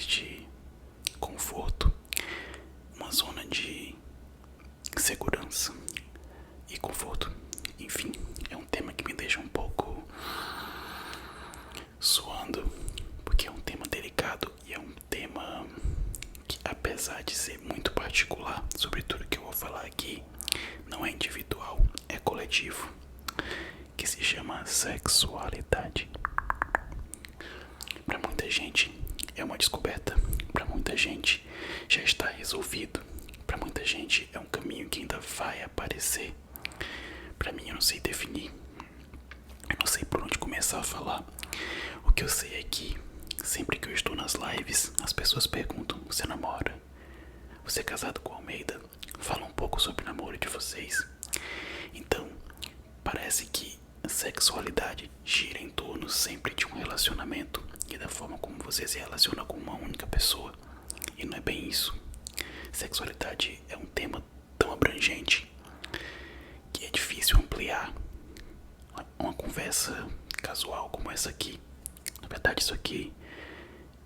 mais de conforto, uma zona de segurança e conforto. Enfim, é um tema que me deixa um pouco suando, porque é um tema delicado e é um tema que, apesar de ser muito particular, sobre tudo que eu vou falar aqui, não é individual, é coletivo, que se chama sexualidade. Para muita gente é uma descoberta, para muita gente já está resolvido, para muita gente é um caminho que ainda vai aparecer. Para mim, eu não sei definir, eu não sei por onde começar a falar. O que eu sei é que sempre que eu estou nas lives, as pessoas perguntam: você namora? Você é casado com Almeida? Fala um pouco sobre o namoro de vocês. Então, parece que a sexualidade gira em torno sempre de um relacionamento e da forma como você se relaciona com uma única pessoa. E não é bem isso. Sexualidade é um tema tão abrangente que é difícil ampliar uma conversa casual como essa aqui. Na verdade, isso aqui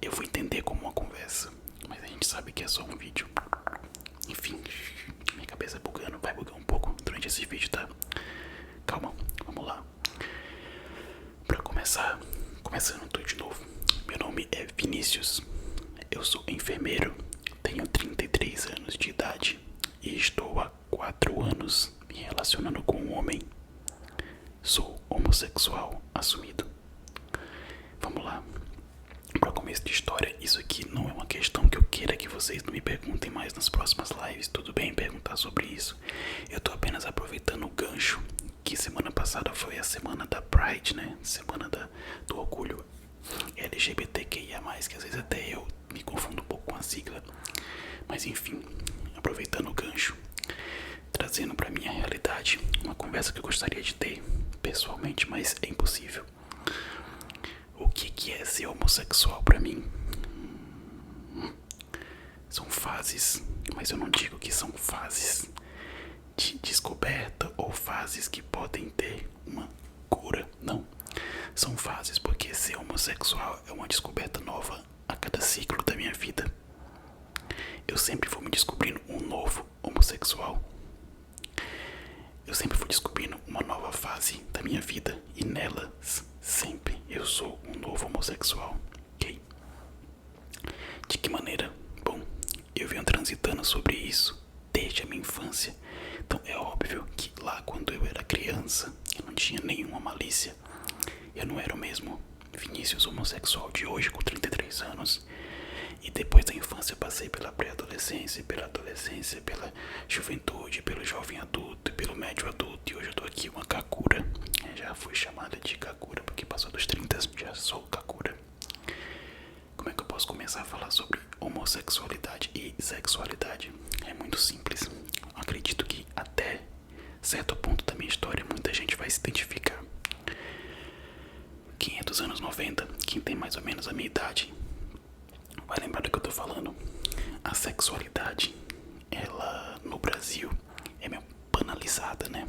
eu vou entender como uma conversa, mas a gente sabe que é só um vídeo. Enfim, minha cabeça bugando, vai bugar um pouco durante esse vídeo, tá? Calma, vamos lá. Pra começar, começando tudo de novo. Meu nome é Vinícius, eu sou enfermeiro, tenho 33 anos de idade e estou há 4 anos me relacionando com um homem. Sou homossexual assumido. Vamos lá. Para começo de história, isso aqui não é uma questão que eu queira que vocês não me perguntem mais nas próximas lives. Tudo bem perguntar sobre isso. Eu tô apenas aproveitando o gancho que semana passada foi a semana da Pride, né? Semana do orgulho LGBTQIA+, que às vezes até eu me confundo um pouco com a sigla. Mas enfim, aproveitando o gancho, trazendo pra minha realidade uma conversa que eu gostaria de ter pessoalmente, mas é impossível. O que é ser homossexual pra mim? São fases, mas eu não digo que são fases de descoberta ou fases que podem ter uma cura, não. São fases porque ser homossexual é uma descoberta nova a cada ciclo da minha vida. Eu sempre vou me descobrindo um novo homossexual. Eu sempre vou descobrindo uma nova fase da minha vida e nelas sempre eu sou um novo homossexual, ok? De que maneira? Bom, eu venho transitando sobre isso desde a minha infância. Então é óbvio que lá quando eu era criança, eu não tinha nenhuma malícia. Eu não era o mesmo Vinícius homossexual de hoje com 33 anos. E depois da infância eu passei pela pré-adolescência, pela adolescência, pela juventude, pelo jovem adulto, pelo médio adulto. E hoje eu tô aqui uma kakura. Já fui chamada de kakura porque passou dos 30, já sou kakura. Como é que eu posso começar a falar sobre homossexualidade e sexualidade? É muito simples. Acredito que até certo ponto da minha história muita gente vai se identificar. Quem é dos anos 90, quem tem mais ou menos a minha idade, vai lembrar do que eu tô falando. A sexualidade, ela no Brasil é meio banalizada, né?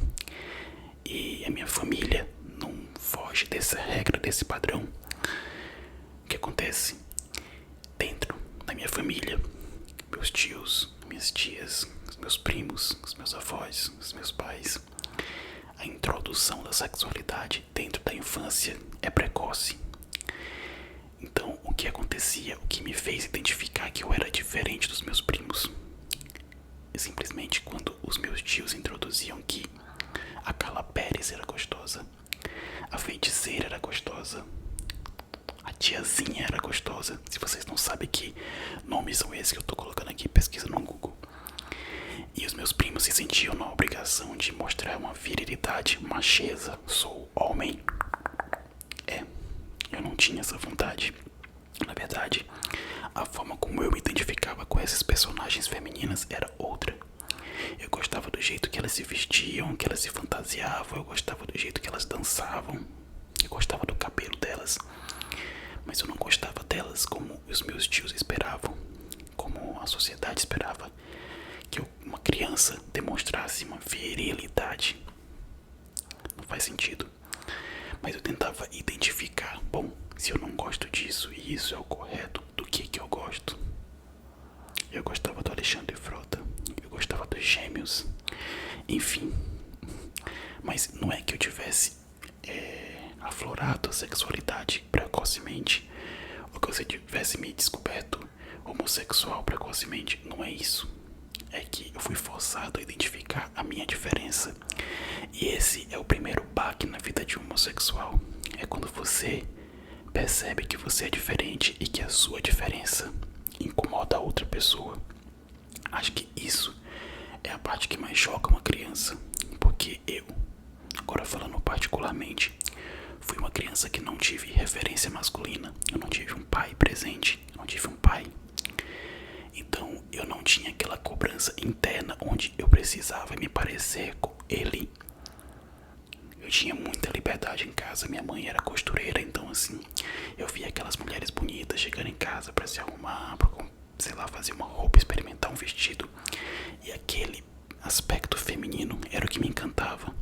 E a minha família não foge dessa regra, desse padrão. O que acontece? Dentro da minha família, meus tios, minhas tias, os meus primos, os meus avós, os meus pais, a introdução da sexualidade dentro da infância é precoce. Então, o que acontecia, o que me fez identificar que eu era diferente dos meus primos, é simplesmente quando os meus tios introduziam que a Carla Pérez era gostosa, a feiticeira era gostosa, a tiazinha era gostosa. Se vocês não sabem que nomes são esses que eu tô colocando aqui, pesquisa no Google. E os meus primos se sentiam na obrigação de mostrar uma virilidade macheza. Sou homem. Eu não tinha essa vontade. Na verdade, a forma como eu me identificava com essas personagens femininas era outra. Eu gostava do jeito que elas se vestiam, que elas se fantasiavam. Eu gostava do jeito que elas dançavam. Eu gostava do cabelo delas. Mas eu não gostava delas como os meus tios esperavam, como a sociedade esperava que uma criança demonstrasse uma virilidade. Não faz sentido. Mas eu tentava identificar, bom, se eu não gosto disso e isso é o correto, do que eu gosto? eu gostava do Alexandre Frota, eu gostava dos Gêmeos, enfim. Mas não é que eu tivesse aflorado a sexualidade precocemente, ou que eu tivesse me descoberto homossexual precocemente, não é isso. É que eu fui forçado a identificar a minha diferença. E esse é o primeiro baque na vida de um homossexual. É quando você percebe que você é diferente e que a sua diferença incomoda a outra pessoa. Acho que isso é a parte que mais choca uma criança. Porque eu, agora falando particularmente, fui uma criança que não tive referência masculina. Eu não tive um pai presente, eu não tive um pai. Então eu não tinha aquela cobrança interna onde eu precisava me parecer com ele. Eu tinha muita liberdade em casa, minha mãe era costureira, então assim, eu via aquelas mulheres bonitas chegando em casa pra se arrumar, pra, sei lá, fazer uma roupa, experimentar um vestido. E aquele aspecto feminino era o que me encantava.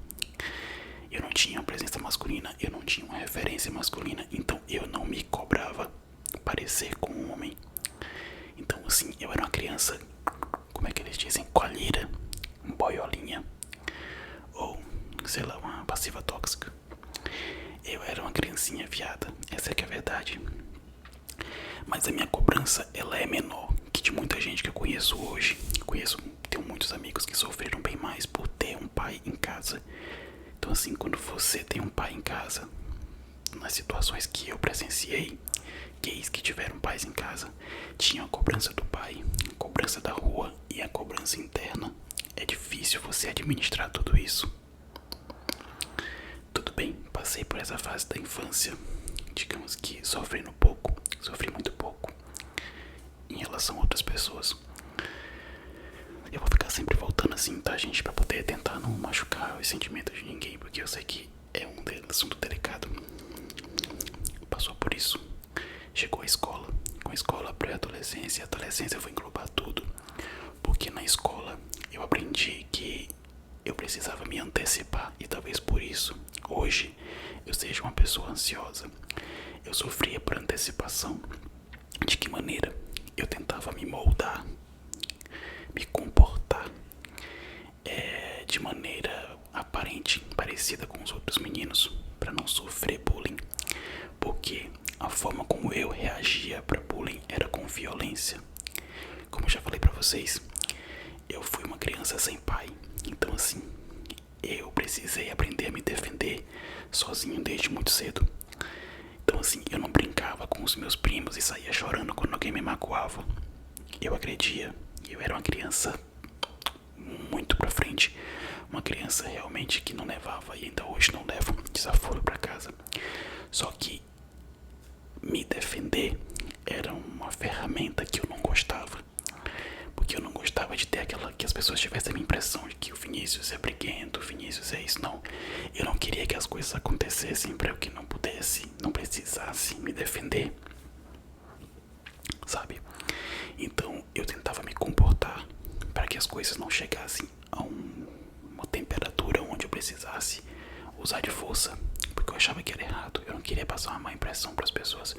Eu não tinha uma presença masculina, eu não tinha uma referência masculina, então eu não me cobrava parecer com um homem. Então assim, eu era uma criança, como é que eles dizem, colheira, boiolinha, ou sei lá, uma passiva tóxica. Eu era uma criancinha viada, essa é que é a verdade. Mas a minha cobrança, ela é menor que de muita gente que eu conheço hoje. Tenho muitos amigos que sofreram bem mais por ter um pai em casa. Então assim, quando você tem um pai em casa, nas situações que eu presenciei, gays que tiveram pais em casa, tinha a cobrança do pai, a cobrança da rua e a cobrança interna. É difícil você administrar tudo isso. Tudo bem, passei por essa fase da infância, digamos que sofrendo pouco, sofri muito pouco em relação a outras pessoas. Eu vou ficar sempre voltando assim, tá, gente, pra poder tentar não machucar os sentimentos de ninguém, porque eu sei que é um assunto delicado. Passou por isso, chegou a escola, com a escola, pré-adolescência e adolescência eu vou englobar tudo, porque na escola eu aprendi que eu precisava me antecipar e talvez por isso hoje eu seja uma pessoa ansiosa. Eu sofria por antecipação. De que maneira? Eu tentava me moldar, me comportar de maneira aparente, parecida com os outros meninos, para não sofrer bullying, porque a forma como eu reagia para bullying era com violência. Como eu já falei para vocês, eu fui uma criança sem pai, então assim, eu precisei aprender a me defender sozinho desde muito cedo. Então assim, eu não brincava com os meus primos e saía chorando quando alguém me magoava. Eu agredia, eu era uma criança muito pra frente, uma criança realmente que não levava e ainda hoje não levo desaforo pra casa. Só que me defender era uma ferramenta que eu não gostava, porque eu não gostava de ter aquela, que as pessoas tivessem a minha impressão de que o Vinícius é briguento, o Vinícius é isso. Não, eu não queria que as coisas acontecessem para eu que não pudesse, não precisasse me defender, sabe? Então eu tentava me comportar para que as coisas não chegassem a uma temperatura onde eu precisasse usar de força, porque eu achava que era errado. Eu não queria passar uma má impressão para as pessoas,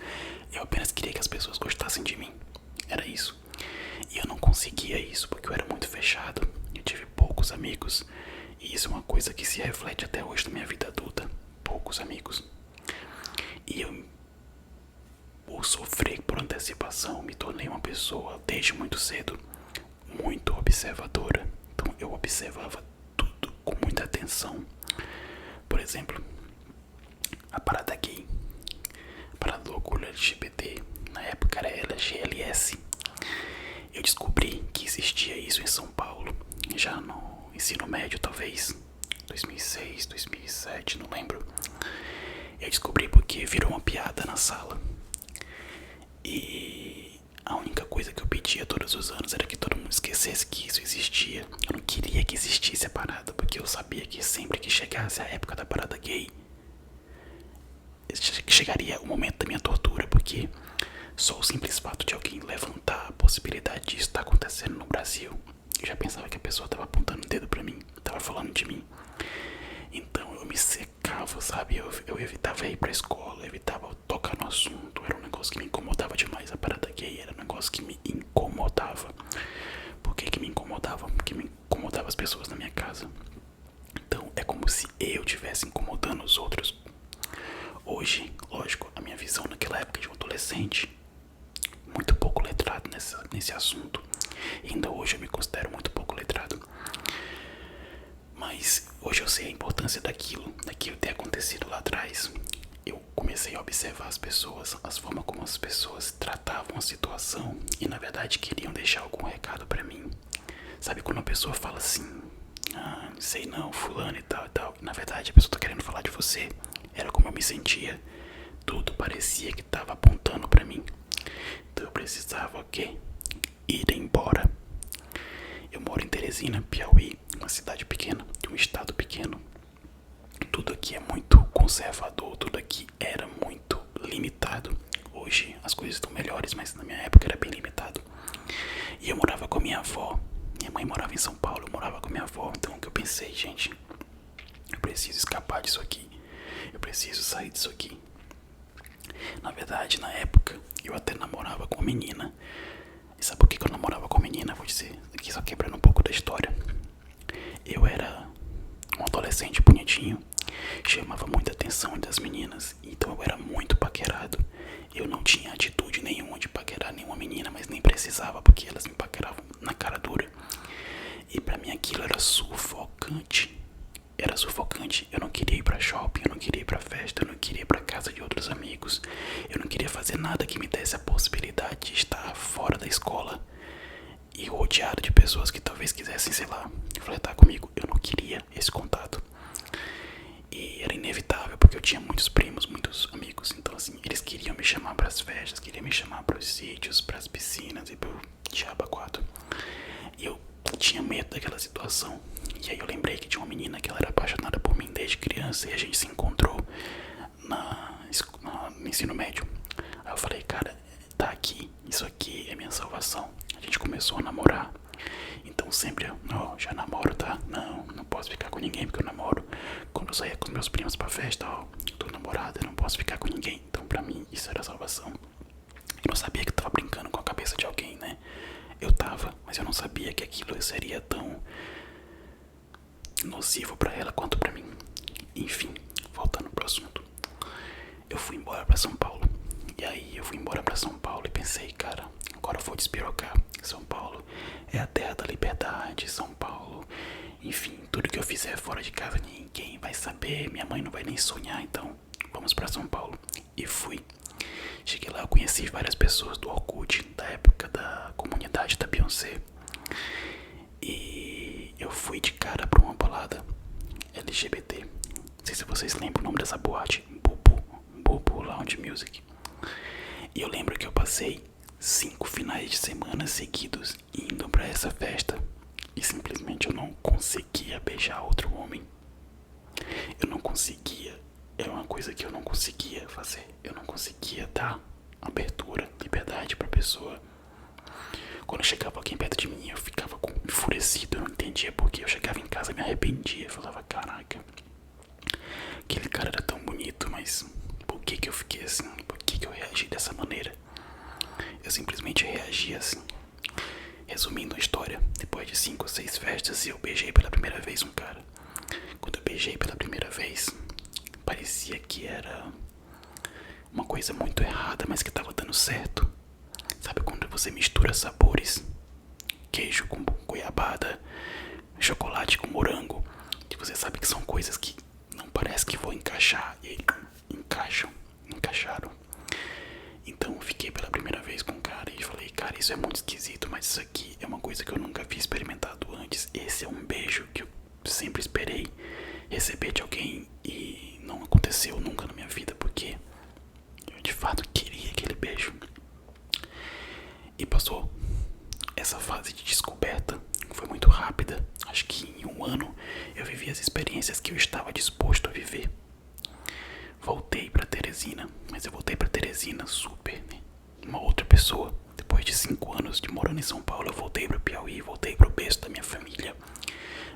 eu apenas queria que as pessoas gostassem de mim, era isso. E eu não conseguia isso porque eu era muito fechado, eu tive poucos amigos, e isso é uma coisa que se reflete até hoje na minha vida adulta, poucos amigos. E eu, por sofrer por antecipação, me tornei uma pessoa desde muito cedo muito observadora. Então eu observava tudo com muita atenção. Por exemplo, a parada gay, a parada do orgulho LGBT, na época era LGLS. Eu descobri que existia isso em São Paulo, já no ensino médio, talvez 2006, 2007, não lembro. Eu descobri porque virou uma piada na sala. E a única coisa que eu pedia todos os anos era que todo mundo esquecesse que isso existia. Eu não queria que existisse a parada, porque eu sabia que sempre que chegasse a época da parada gay, chegaria o momento da minha tortura, porque só o simples fato de alguém levantar a possibilidade disso estar acontecendo no Brasil, eu já pensava que a pessoa estava apontando o dedo pra mim, estava falando de mim. Então eu me secava, sabe? Eu evitava ir pra escola, eu evitava tocar no assunto. Era um negócio negócio que me incomodava demais. A parada gay era um negócio que me incomodava. Por que me incomodava? Porque me incomodava as pessoas na minha casa. Então é como se eu estivesse incomodando os outros. Hoje, lógico, a minha visão naquela época de um adolescente, muito pouco letrado nesse assunto. E ainda hoje eu me considero muito pouco letrado. Mas hoje eu sei a importância daquilo ter acontecido lá atrás. Eu comecei a observar as pessoas, as formas como as pessoas tratavam a situação e na verdade queriam deixar algum recado pra mim. Sabe quando a pessoa fala assim, não sei não, fulano e tal e tal. E na verdade a pessoa tá querendo falar de você. Era como eu me sentia. Tudo parecia que tava apontando pra mim. Então eu precisava o quê? Ir embora. Eu moro em Teresina, Piauí, uma cidade pequena, de um estado pequeno. Tudo aqui é muito conservador, tudo aqui era muito limitado. Hoje as coisas estão melhores, mas na minha época era bem limitado. E eu morava com a minha avó. Minha mãe morava em São Paulo, eu morava com a minha avó. Então o que eu pensei, gente, eu preciso escapar disso aqui. Eu preciso sair disso aqui. Na verdade, na época, eu até namorava com uma menina. E sabe por que eu namorava com a menina? Vou dizer aqui só quebrando um pouco da história. Eu era um adolescente bonitinho, chamava muita atenção das meninas, então eu era muito paquerado. Eu não tinha atitude nenhuma de paquerar nenhuma menina, mas nem precisava, porque elas me paqueravam na cara dura. E pra mim aquilo era sufocante. Era sufocante. Eu não queria ir pra shopping, eu não queria ir pra festa, eu não queria ir pra casa de outros amigos. Eu não queria fazer nada que me desse a possibilidade de estar fora da escola e rodeado de pessoas que talvez quisessem, sei lá, flertar comigo. Eu não queria esse contato. E era inevitável, porque eu tinha muitos primos, muitos amigos. Então assim, eles queriam me chamar pras festas, queriam me chamar pros sítios, pras piscinas e pro diabo quatro. E eu tinha medo daquela situação. E aí eu lembrei que tinha uma menina que ela era apaixonada por mim desde criança. E a gente se encontrou no ensino médio. Aí eu falei, cara, tá aqui, isso aqui é minha salvação. A gente começou a namorar. Então sempre eu, já namoro, tá? Não posso ficar com ninguém porque eu namoro. Quando eu saía com meus primos pra festa, tô namorada, não posso ficar com ninguém. Então pra mim isso era salvação. Eu não sabia que eu tava brincando com a cabeça de alguém, né? Eu tava, mas eu não sabia que aquilo seria tão nocivo pra ela quanto pra mim. Enfim, voltando pro assunto. Eu fui embora pra São Paulo. E aí eu fui embora pra São Paulo e pensei, cara, agora eu vou despirocar. São Paulo é a terra da liberdade, São Paulo, enfim, tudo que eu fizer fora de casa ninguém vai saber, minha mãe não vai nem sonhar, então vamos pra São Paulo. E fui. Cheguei lá, eu conheci várias pessoas do Orkut, da época da comunidade da Beyoncé. E eu fui de cara pra uma balada LGBT. Não sei se vocês lembram o nome dessa boate, Bubu Lounge Music. E eu lembro que eu passei 5 finais de semana seguidos indo pra essa festa e simplesmente eu não conseguia beijar outro homem. Eu não conseguia, é uma coisa que eu não conseguia fazer. Eu não conseguia dar abertura, liberdade pra pessoa. Quando chegava alguém perto de mim eu ficava enfurecido, eu não entendia porque. Eu chegava em casa, me arrependia, eu falava, caraca, aquele cara era tão bonito, mas por que eu fiquei assim? Por que eu reagi dessa maneira? Eu simplesmente reagi assim. Resumindo a história, depois de 5 ou 6 festas eu beijei pela primeira vez um cara. Quando eu beijei pela primeira vez, parecia que era uma coisa muito errada, mas que tava dando certo. Sabe quando você mistura sabores? Queijo com goiabada, chocolate com morango, que você sabe que são coisas que não parece que vão encaixar e encaixaram. Então eu fiquei pela primeira vez com o cara e falei, cara, isso é muito esquisito, mas isso aqui é uma coisa que eu nunca havia experimentado antes. Esse é um beijo que eu sempre esperei receber de alguém e não aconteceu nunca na minha vida, porque eu de fato queria aquele beijo. E passou essa fase de descoberta, foi muito rápida. Acho que em 1 ano eu vivi as experiências que eu estava disposto a viver. Voltei pra Teresina, mas eu voltei pra Teresina super, né? Uma outra pessoa. Depois de 5 anos de morando em São Paulo, eu voltei pro Piauí, voltei pro berço da minha família.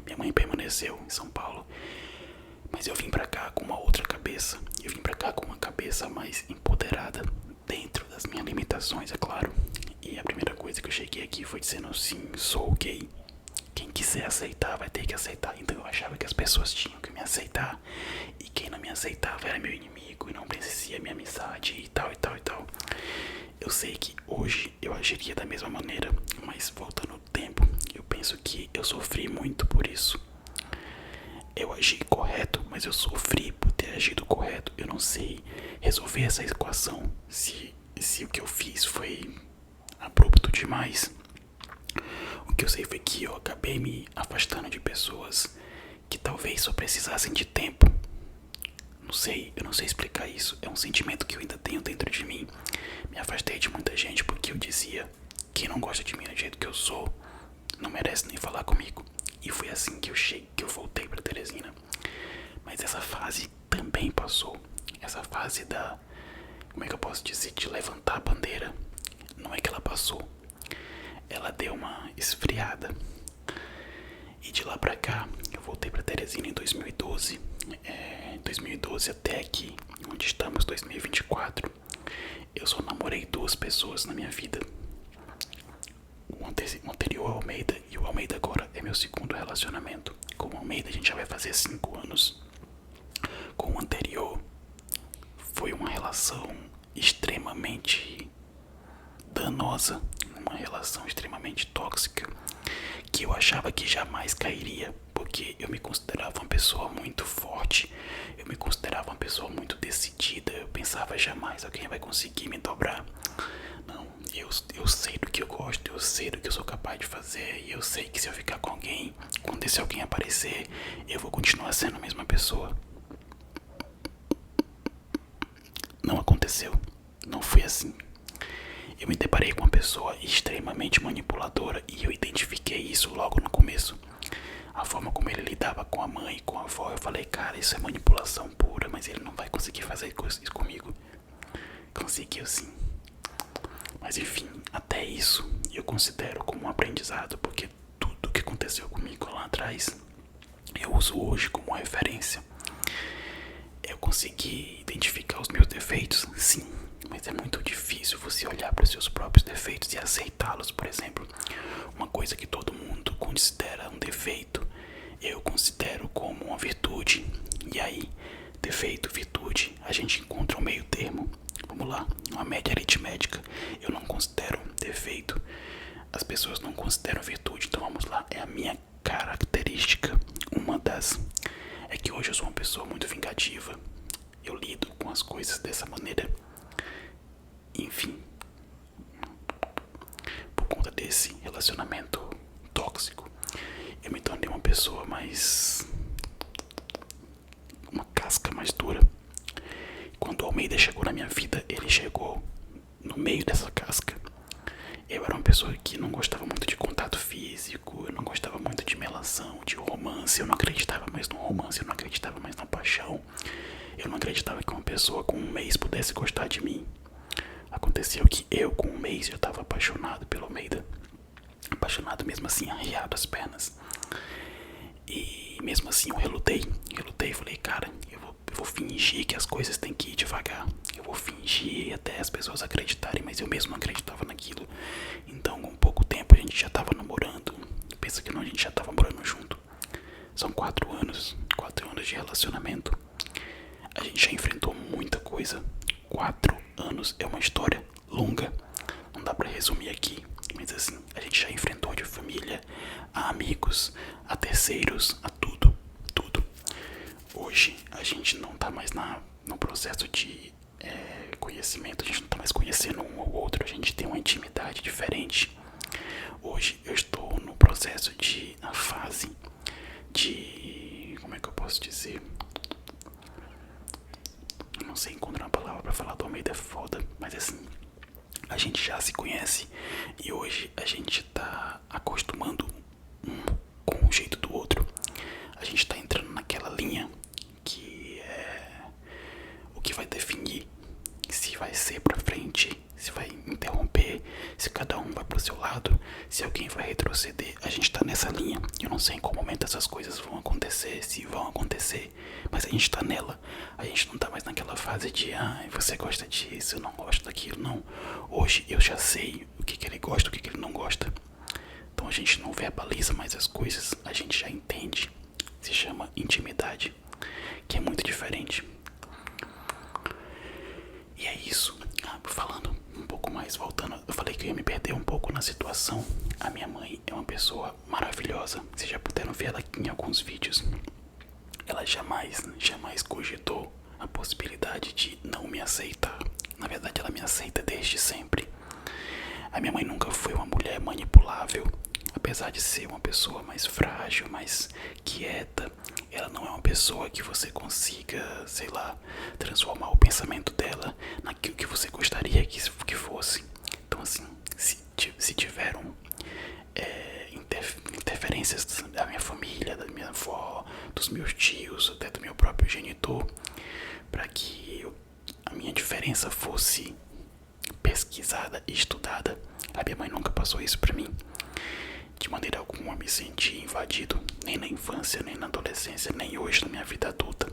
Minha mãe permaneceu em São Paulo, mas eu vim pra cá com uma outra cabeça. Eu vim pra cá com uma cabeça mais empoderada dentro das explicações, é claro. E a primeira coisa que eu cheguei aqui foi dizendo assim: sou gay. Quem quiser aceitar vai ter que aceitar. Então eu achava que as pessoas tinham que me aceitar. E quem não me aceitava era meu inimigo e não merecia minha amizade e tal e tal e tal. Eu sei que hoje eu agiria da mesma maneira, mas voltando no tempo, eu penso que eu sofri muito por isso. Eu agi correto, mas eu sofri por ter agido correto. Eu não sei resolver essa equação se o que eu fiz foi abrupto demais. O que eu sei foi que eu acabei me afastando de pessoas que talvez só precisassem de tempo. Não sei, eu não sei explicar isso. É um sentimento que eu ainda tenho dentro de mim. Me afastei de muita gente porque eu dizia: quem não gosta de mim do jeito que eu sou não merece nem falar comigo. E foi assim que eu voltei pra Teresina. Mas essa fase também passou. Essa fase da, como é que eu posso dizer, de levantar a bandeira, não é que ela passou. Ela deu uma esfriada. E de lá pra cá, eu voltei pra Teresina em 2012. 2012 até aqui, onde estamos, 2024. Eu só namorei 2 pessoas na minha vida. O anterior ao Almeida, e o Almeida agora é meu segundo relacionamento. Com o Almeida a gente já vai fazer 5 anos. Com o anterior foi uma relação extremamente danosa, uma relação extremamente tóxica, que eu achava que jamais cairia, porque eu me considerava uma pessoa muito forte, eu me considerava uma pessoa muito decidida. Eu pensava: jamais alguém vai conseguir me dobrar. Não, eu sei do que eu gosto, eu sei do que eu sou capaz de fazer, e eu sei que se eu ficar com alguém, quando esse alguém aparecer, eu vou continuar sendo a mesma pessoa. Não aconteceu, não foi assim. Eu me deparei com uma pessoa extremamente manipuladora e eu identifiquei isso logo no começo. A forma como ele lidava com a mãe e com a avó, eu falei: cara, isso é manipulação pura, mas ele não vai conseguir fazer isso comigo. Conseguiu sim. Mas enfim, até isso eu considero como um aprendizado, porque tudo que aconteceu comigo lá atrás eu uso hoje como referência. Eu consegui identificar os meus defeitos, sim, mas é muito difícil você olhar para os seus próprios defeitos e aceitá-los. Por exemplo, uma coisa que todo mundo considera um defeito, eu considero como uma virtude. E aí, defeito, virtude, a gente encontra um meio termo. Vamos lá, uma média aritmética. Eu não considero defeito, as pessoas não consideram virtude. Então vamos lá, é a minha característica. Uma das é que hoje eu sou uma pessoa muito vingativa. Eu lido com as coisas dessa maneira. Enfim, por conta desse relacionamento tóxico, eu me tornei uma pessoa mais, uma casca mais dura. Quando o Almeida chegou na minha vida, ele chegou no meio dessa casca. Eu era uma pessoa que não gostava muito de contato físico, eu não gostava muito de melação, de romance. Eu não acreditava mais no romance, eu não acreditava mais na paixão. Eu não acreditava que uma pessoa com 1 mês pudesse gostar de mim. Aconteceu que eu, com 1 mês, já estava apaixonado pelo Almeida. Apaixonado mesmo assim, arriado as pernas. E mesmo assim eu relutei e falei: cara, eu vou fingir que as coisas têm que ir devagar. Eu vou fingir até as pessoas acreditarem, mas eu mesmo não acreditava naquilo. Então, com pouco tempo a gente já estava namorando. Pensa que não, a gente já estava morando junto. São 4 anos, 4 anos de relacionamento. A gente já enfrentou muita coisa. 4 anos é uma história longa, não dá pra resumir aqui, mas assim, a gente já enfrentou de família a amigos, a terceiros, a tudo, tudo. Hoje a gente não tá mais no processo de conhecimento, a gente não tá mais conhecendo um ao outro, a gente tem uma intimidade diferente. Hoje eu estou no processo na fase de, como é que eu posso dizer? Eu não sei encontrar uma palavra pra falar do Almeida, é foda, mas assim, a gente já se conhece e hoje a gente tá acostumando um com o jeito do outro. A gente tá entrando naquela linha que é o que vai definir se vai ser pra frente, se vai interromper, se cada um vai pro seu lado. lado, se alguém vai retroceder, a gente tá nessa linha. Eu não sei em qual momento essas coisas vão acontecer, se vão acontecer, mas a gente tá nela. A gente não tá mais naquela fase de, você gosta disso, eu não gosto daquilo, não. Hoje eu já sei o que ele gosta, o que ele não gosta. Então a gente não verbaliza mais as coisas, a gente já entende. Se chama intimidade, que é muito diferente. E é isso. Falando um pouco mais, voltando, eu falei que eu ia me perder um pouco na situação. A minha mãe é uma pessoa maravilhosa. Vocês já puderam ver ela aqui em alguns vídeos. Ela jamais cogitou a possibilidade de não me aceitar. Na verdade, ela me aceita desde sempre. A minha mãe nunca foi uma mulher manipulável. Apesar de ser uma pessoa mais frágil, mais quieta, ela não é uma pessoa que você consiga, sei lá, transformar o pensamento dela naquilo que você gostaria que fosse. Então, assim, se tiveram interferências da minha família, da minha avó, dos meus tios, até do meu próprio genitor, para que a minha diferença fosse pesquisada e estudada, a minha mãe nunca passou isso pra mim. De maneira alguma me senti invadido, nem na infância, nem na adolescência, nem hoje na minha vida adulta.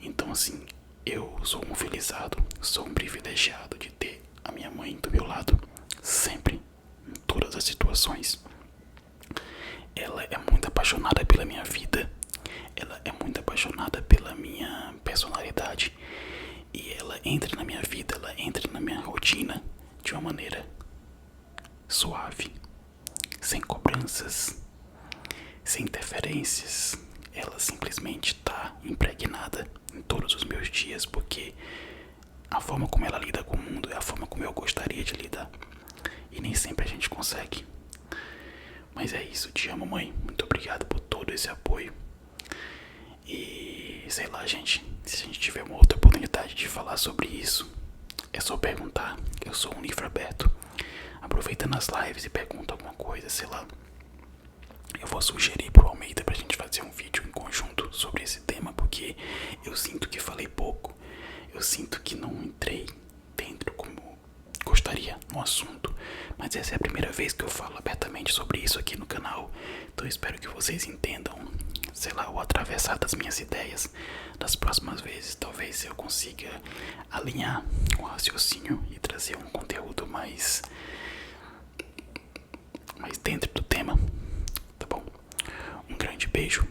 Então, assim, eu sou um felizado, sou um privilegiado de ter a minha mãe do meu lado, sempre, em todas as situações. Ela é muito apaixonada pela minha vida, ela é muito apaixonada pela minha personalidade, e ela entra na minha vida, ela entra na minha rotina de uma maneira suave, sem cobranças, sem interferências. Ela simplesmente está impregnada em todos os meus dias, porque a forma como ela lida com o mundo é a forma como eu gostaria de lidar, e nem sempre a gente consegue. Mas é isso, te amo, mãe, muito obrigado por todo esse apoio. E sei lá, gente, se a gente tiver uma outra oportunidade de falar sobre isso, é só perguntar. Eu sou um livro aberto. Aproveita nas lives e pergunta alguma coisa, sei lá. Eu vou sugerir pro Almeida pra gente fazer um vídeo em conjunto sobre esse tema, porque eu sinto que falei pouco. Eu sinto que não entrei dentro como gostaria no assunto. Mas essa é a primeira vez que eu falo abertamente sobre isso aqui no canal. Então eu espero que vocês entendam, sei lá, o atravessar das minhas ideias. Das próximas vezes talvez eu consiga alinhar o raciocínio e trazer um conteúdo mais dentro do tema, tá bom? Um grande beijo,